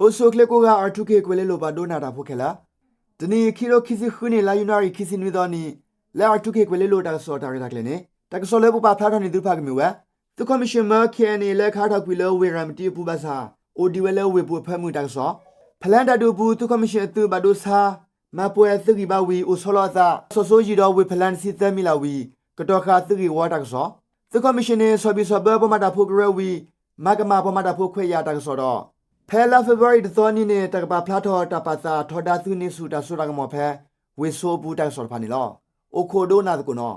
also klekoga artuke kwelelo badona da phokela dini khiro khisi khune la yunari khisi nidoni la artuke kwelelo da so da da klene ta so le bu ba phla thani du pha kmi wa the commission ma kne le kha tha kwilo we ram ti pu ba sa odi wele we pu phamu da so plan da du bu the commission tu ba do sa ma pwe thugi ba wi o so lo sa so ji do we plan si thami la wi kato kha thugi wa da so the commission ne so bi so ba ma da phu gre wi ma ka ma pa ma da phu khwe ya da so doဖဲလာဖေဗရီဒသောနီနဲ့တကပါဖလာထောတပါစာထောဒါသူနေစုတာဆိုရကမောဖဲဝေဆိုဘူးတိုင်ဆော်ဖာနီလောအိုခိုဒိုနာတကုနော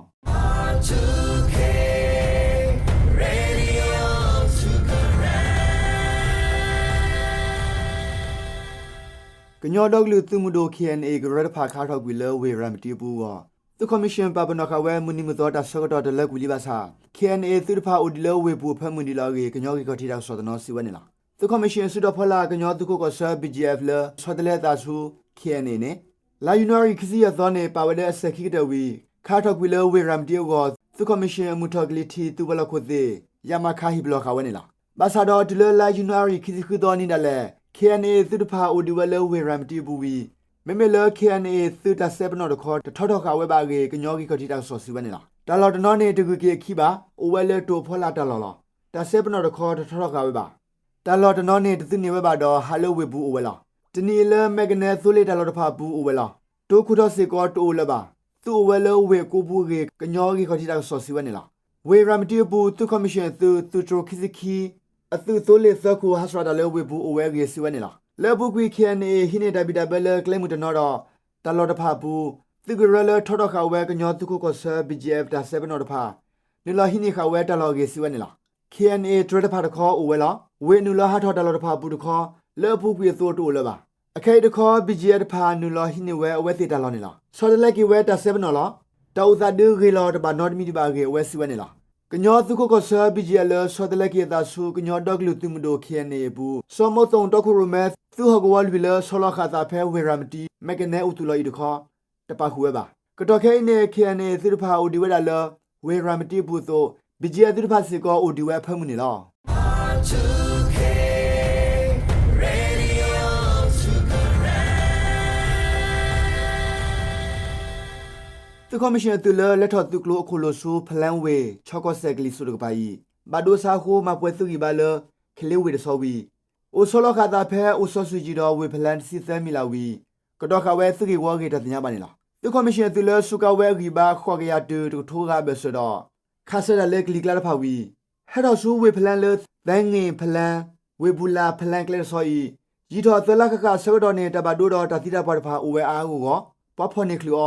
ကညောဒေါကလူသူမှုဒို KNA ဂရဒဖာခါထောက်ကွေလဝေရမတီဘူးဝသူကော်မရှင်ပပနခဝဲမူနီမတော်တာဆောကတော့တလက်ကွေလီပါစာ KNA သူတဖာအိုဒီလဝေဘူးဖဲမှုဒီလာကေကညောကေကတိတာဆောတနောစီဝဲနေလားThe commission suda phala kanyo tuko ko sa BGF la swadale ta su KNA ne la unari khisi ya thone pawade asakhi de wi kha thok wi lo we ram tiu go the commission muthogli thi tu bala kho de yama kha hi blo kha we ne la ba sa do de la unari khisi khu do ni da le KNA tu pha odi we lo we ram tiu bu wi me me lo KNA tu ta 7 no de kho tho tho kha we ba ge kanyo ki ko ti ta so si we ne la ta lo de no ne tu ki khi ba o we le to phola ta lo ta 7 no de kho tho tho kha we baတာလော်တနောနေတသူနေဝဲပါတော့ဟာလိုဝေဘူးအိုဝဲလာတနီလမက်ဂနဲဆိုလေတာလော်တဖာဘူးအိုဝဲလာတိုခုတော့စေကောတိုလပါသူ့ဝဲလောဝေကိုဘူးကေကညောကြီးခေါတိတာဆော်စီဝဲနေလားဝေရမတီဘူးသူကော်မရှင်သူတိုခိစခီအသူဆိုလေသခုဟာစရာတလောဝေဘူးအိုဝဲကေစီဝဲနေလားလေဘူးကွီခဲနေဟိနေတာဘီတာဘဲလကလဲမှုတနောတော့တာလော်တဖာဘူးသူကရလထော်တော့ခါဝဲကညောသူခုကောဆာ BGF တာ7နော်တဖာနေလာဟိနေခါဝဲတာလော်ကေစီဝဲနေလား KNA ထရတဖာတခေါ်အိုဝဲလားဝေနူလာဟာထော်တလော်တဖာဘူးတခေါ်လေဖူကွေသို့တိုလပါအခဲတခေါ် BGF တဖာနူလာဟိနေဝဲအဝဲသေးတလော်နေလားဆော်တလက်ကီဝဲတာ7နော်လားတောက်သာဒူဂီလော်တပါနော့မီဒီပါကေဝဲစီဝဲနေလားကညောသူခုကောဆာ BGF လဆော်တလက်ကီတာဆူကညောဒေါကလူတူမဒို KNA ဘူးစောမောတုံတခုရမဲသူဟကဝလ်ဝီလဆောလခါတာဖဲဝေရမတီမက်ကနေဥတူလော်ဤတခေါ်တပါခုဝဲပါကတော့ခဲနေ KNA သူတဖာအိုဒီဝဲတာလောဝေရမတီဘူးသို့ BGF သူတဖာစီကောအိုဒီဝဲဖမ်းမှုနေလားThe commission to learn let out to glow colosu plan way choco segli su de bai bado sa ho ma pwe su gi ba le kle we de so wi o solo kha ta phe o so su ji do we plan si sa mi la wi ko do kha we su gi wo ge ta nya ba ni la The commission to learn su ka we gi ba kho ga ya tu tho ga be so do kha sa da le kli kla pha wi ha do su we plan le dan ngin plan we bula plan kle so yi yi do the la ka so do ne ta ba do do ta ti da pa pha o we a go go pa pho ni klo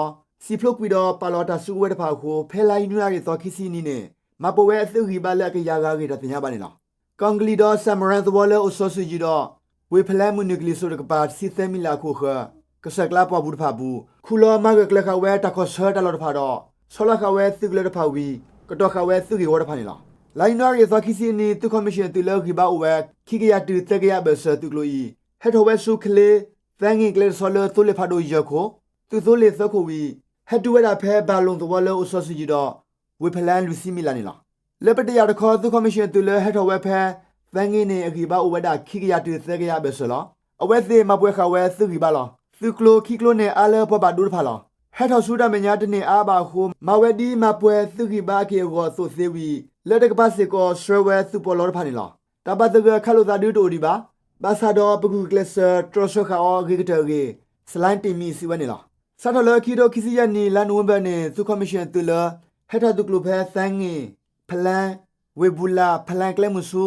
စီဖလုတ်ကွီတော့ပါလော်တာစုဝဲတဖာကိုဖဲလိုက်နူရရီသောခိစီနီနဲ့မပဝဲအသုဂီပါလက်ကရကားကေတတင်ရပါနေလားကောင်ဂလီတော့ဆမ်မရန်သဘောလဲအဆောဆူကြီးတော့ဝေဖလဲမှုနျူကလီဆိုတကပါစီသမီလာခုခကဆက်ကလာပဘူးတဖာဘူးခူလောမကကလခဝဲတခေါ်ဆာတလော်တဖာတော့ဆောလခဝဲသုကလတဖာဝီကတော့ခဝဲသုဂီဝတဖာနေလားလိုင်းနရီသောခိစီနီသူကော်မရှင်တူလောဂီပါဝဲခိကရတူတကရဘဆတူကလိုဤဟက်ထဝဲစုခလေသန်ငင်ကလဆောလတူလေဖာဒိုရခိုသူသို့လေသခိုဝီဟက်တူဝဲတာဖဲဘာလုံးသဘောလဲအဆောစီကြီးတော့ဝေဖလန်လူစီမီလာနေလားလက်ပတရတခေါ်သူကော်မရှင်တူလဲဟက်ထဝဲဖဲသန်ငင်းနေအခိပါအဝဲတာခိကရတူသက်ကရပဲဆိုလားအဝဲသေးမပွဲခဝဲသူခိပါလားသူကလိုခိကလိုနဲ့အားလဲဘဘဒူဖာလားဟက်ထဆူဒမညာတနေအားပါခိုမဝဲဒီမပွဲသူခိပါကေကိုသို့သေးဝီလက်တကပါစေကိုစရဝဲသူပေါ်လောဖာနေလားတပတ်တကခလုသာဒူတိုဒီပါဘာသာတော့ပကူကလစ်ထရဆခါအောဂီကတဂီစလိုင်းတီမီစီဝဲနေလားစတ်တော်ခီဒိုခီစီယနီလန်ဝဘနေသူကော်မရှင်တူလဟက်တာဒုကလူဖဲသန်းငင်ဖလန်ဝေဘူလာဖလန်ကလဲမှုစု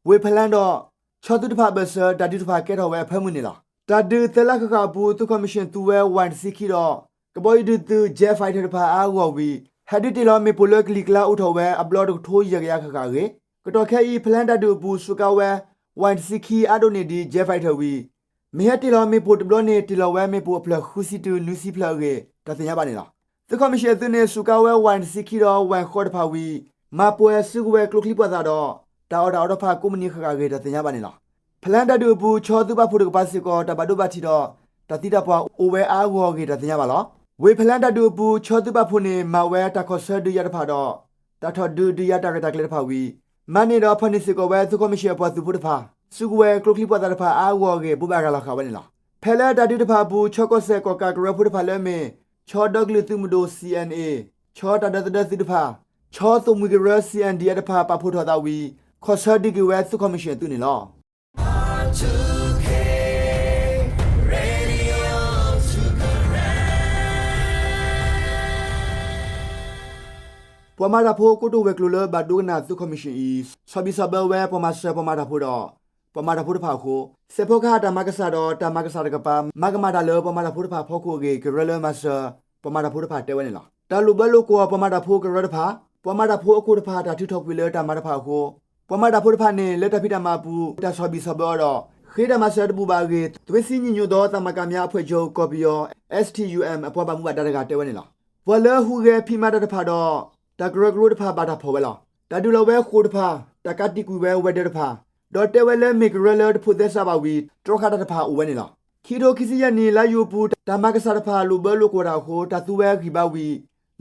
ဝေဖလန်တော့ချောတုတဖဘဆာတတိတဖကဲတော်ဝဲဖဲမှုနေလားတဒူတလခခဘူးသူကော်မရှင်တူဝဲဝန်စီခီတော့ကဘိုင်ဒူတူဂျက်ဖိုက်တာတဖအာဝဝီဟက်ဒီတီလောမီပိုလကလီကလာဥထောဝဲအပလော့ဒ်ထိုးရရခခရေကတော့ခဲဤဖလန်တဒူဘူးစုကဝဲဝန်စီခီအဒိုနေဒီဂျက်ဖိုက်တာဝီမေဟတီလောမေပိုတဘလနေတီလောဝဲမေပိုဖလခုစီတူလူစီဖလကေတတင်ရပါနေလားသကောမရှင်သနေစုကဝဲဝန်စီခီရောဝန်ခေါ်တဖာဝီမပွဲစုဝဲကလုကလီပွားတာတော့တာအော်တဖာကုမနီခခကေတတင်ရပါနေလားဖလန်တတူဘူးချောသူပဖုတကပါစီကောတဘဒုဘတီတော့တတိတပွားအိုဝဲအားဝေါ်ကေတတင်ရပါလားဝေဖလန်တတူဘူးချောသူပဖုနေမဝဲတခေါ်ဆဒူရတဖာတော့တထော်ဒူဒူရတကတကလေတဖာဝီမနီတော့ဖနိစီကောဝဲသကောမရှင်ပွားသူဖုတဖာ စုကွယ်ကလုကလီပွားတာတဖာအာဝေါ်ကေဘူဘာကလာခါဝနေလားဖဲလဲတာတူတဖာဘူးချောကော့ဆက်ကောကာကရဖုတဖာလဲမေချောဒေါကလီတူမဒို CNA ချောတာဒဒစီတဖာချောတုံမီဂရ CND တဖာပဖို့ထော်တာဝီခေါ်ဆာဒီကဝဲစုကော်မရှင်တူနေလား ပမာတာဖိုကိုတိုဝဲကလိုလဘဒိုနာသုခမရှင်ဤဆဘီဆဘဝဲပမာဆပမာတာဖိုတော့ပမာတာဖိုတဖာခိုစေဖောခါတမကဆာတော့တမကဆာတကပါမကမာတာလောပမာတာဖိုတဖာဖောခိုကေကရလမဆပမာတာဖိုတဖာတဲဝဲနေလားတာလူဘလောကိုပမာတာဖိုကရတဖာပမာတာဖိုအခုတဖာတာထူထောက်ပြီလေတမတဖာခိုပမာတာဖိုတဖာနေလက်တဖိတမပူတာဆဘီဆဘတော့ခေတမဆတ်ဘူဘာကေသွေးစင်းညညတော့တမကများအဖွဲ့ချုပ်ကော်ပီယော STUM အပေါ်ပါမှုကတာတကတဲဝဲနေလားဘဝလဟူကေဖိမတာတဖာတော့တကရကရိုတဖာဘာတာဖော်ဝဲလားတဒူလဝဲခိုတဖာတကတိကူဝဲဝဲတဲ့တဖာဒေါ်တဲဝဲလဲမီဂရလတဖုသက်စာပါဝီတရခတာတဖာဝဲနေလားခီတိုခီစီယနီလာယူပူတမကဆာတဖာလူဘလူကိုတာခိုတသူဝဲခီပါဝီ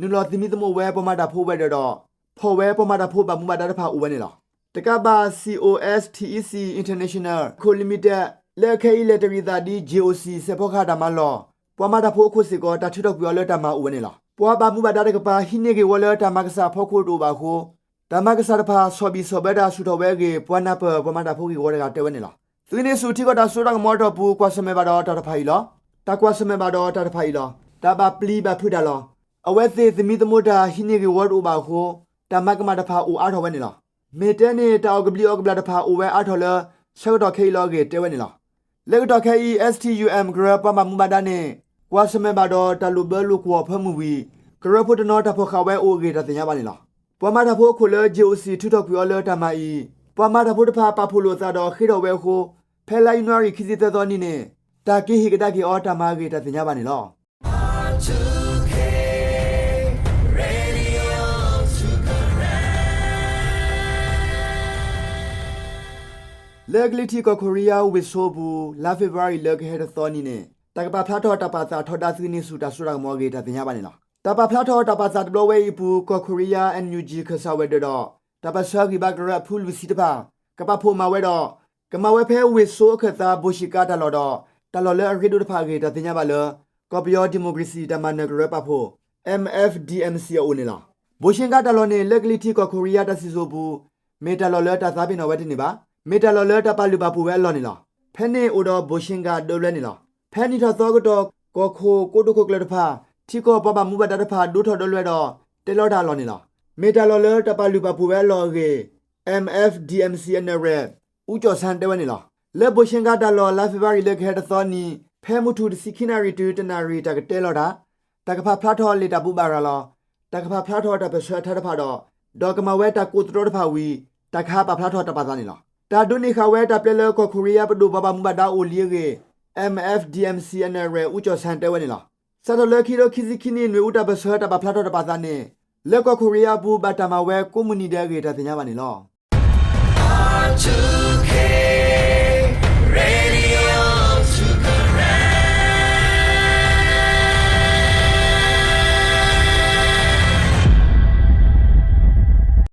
နူလောတိမီတမဝဲပမာတာဖိုးဝဲတော့ဖော်ဝဲပမာတာဖိုးပါမှုမတာတဖာဝဲနေလားတကဘာ COSTEC International Co Limited လက်ခဲလက်တရီတာဒီ GOC စေဖောခတာမလောပမာတာဖိုးခုစီကောတထူတော့ပြောလဲတမဝဲနေလားပွားပါမှုပါတာကပါဟိနေကေဝလတာမကဆာဖောခိုတိုပါခိုတမကဆာတဖာဆောဘီဆောဘဒါဆူတော်ဝဲကေပွားနာပပမတာဖိုကေဝရကတဲဝဲနေလားသူနေဆူတီကတာဆူရကမော်တော်ပူကွာစမေဘာတော်တဖိုင်လောတကွာစမေဘာတော်တဖိုင်လောတဘာပလီဘာဖူဒါလောအဝဲသေးသမီသမုဒ္ဒါဟိနေကေဝတ်အိုပါခိုတမကမတဖာအိုအားတော်ဝဲနေလားမေတဲနေတောက်ကပလီအောက်ကပလာတဖာအိုဝဲအားတော်လဆောတော်ခေလောကေတဲဝဲနေလားလက်တော်ခေ STUM ဂရပမမှုမဒါနေကွာစမေဘာတော်တလူဘလူကောဖမှုဝီကရဖို့တနောတဖို့ခဝဲအိုဂေတတင်ရပါနေလားပမာတဖို့ခုလဂျီအိုစီထူတော့ပြောလတမအီပမာတဖို့တဖာပဖို့လို့သာတော့ခိတော်ဝဲခိုဖဲလိုက်နွားရီခီစီတဲ့တော်နိနေတာကိဟိကတကိအော်တမဂေတတင်ရပါနေလားလက်ဂလီတီကိုရီးယားဝစ်ဆိုဘူးလာဖေဗရီလက်ဟဲတဲ့တော်နိနေတကပါဖလာတော်တပါသာထော်တာစီနီဆူတာဆူရမောဂေတတင်ရပါနေလားတပါဖလာတော်တပါဇတ်ဘလဝဲပူကိုရီးယား NUG ခဆဝဲတော့တပါဆာဂီဘဂရဖူလူစီတပါကပဖိုမဝဲတော့ကမဝဲဖဲဝစ်ဆိုခသာဘူရှိကာတလော်တော့တလော်လဲအဂီဒိုတဖာဂေတတင်ရပါလောကော်ပီယောဒီမိုကရေစီတမန်နဂရပဖို MFDMC အိုနေလားဘူရှင်ကတလော်နေလက်ကလီတီကိုရီးယားတစီဆိုဘူးမေတလော်လဲတသားပင်တော်ဝဲတင်နေပါမေတလော်လဲတပါလူပါပူဝဲလော်နေလားဖဲနေအိုတော့ဘူရှင်ကဒိုလဲနေလားဖဲနီထော်သောကတော့ကိုခိုကိုတုခုကလတဖာတီကိုပပမှုဘတာတဖာဒူထော်ဒလွဲတော့တဲလော်ဒါလော်နေလားမေတလော်လဲတပါလူပါပူဝဲလော်ကေ MFDMC နဲ့ရဲဦးကျော်ဆန်တဲဝဲနေလားလက်ဘူရှင်ကတလော်လာဖေဗရီလက်ခဲတသောနီဖဲမှုထူစီခိနာရီတူတနာရီတကတဲလော်ဒါတကဖာဖလာထော်လေတပူပါရလောတကဖာဖလာထော်တပဆွဲထတဖာတော့ဒေါကမဝဲတကိုတတော်တဖာဝီတခါပဖလာထော်တပါသားနေလားတာဒုနေခဝဲတပလဲကိုရီးယားပဒူဘဘမှုဘတာအိုလီကေ MFDMC နဲ့ရဲဦးကျော်ဆန်တဲဝဲနေလားစတလခီရိုခီစီခီနီနွေဦးတပဆွဲတပဖလာတော့တပါသားနေလက်ကိုရီးယားဘူဘတာမဝဲကွန်မြူနီတဲကေတတင်ရပါနေလော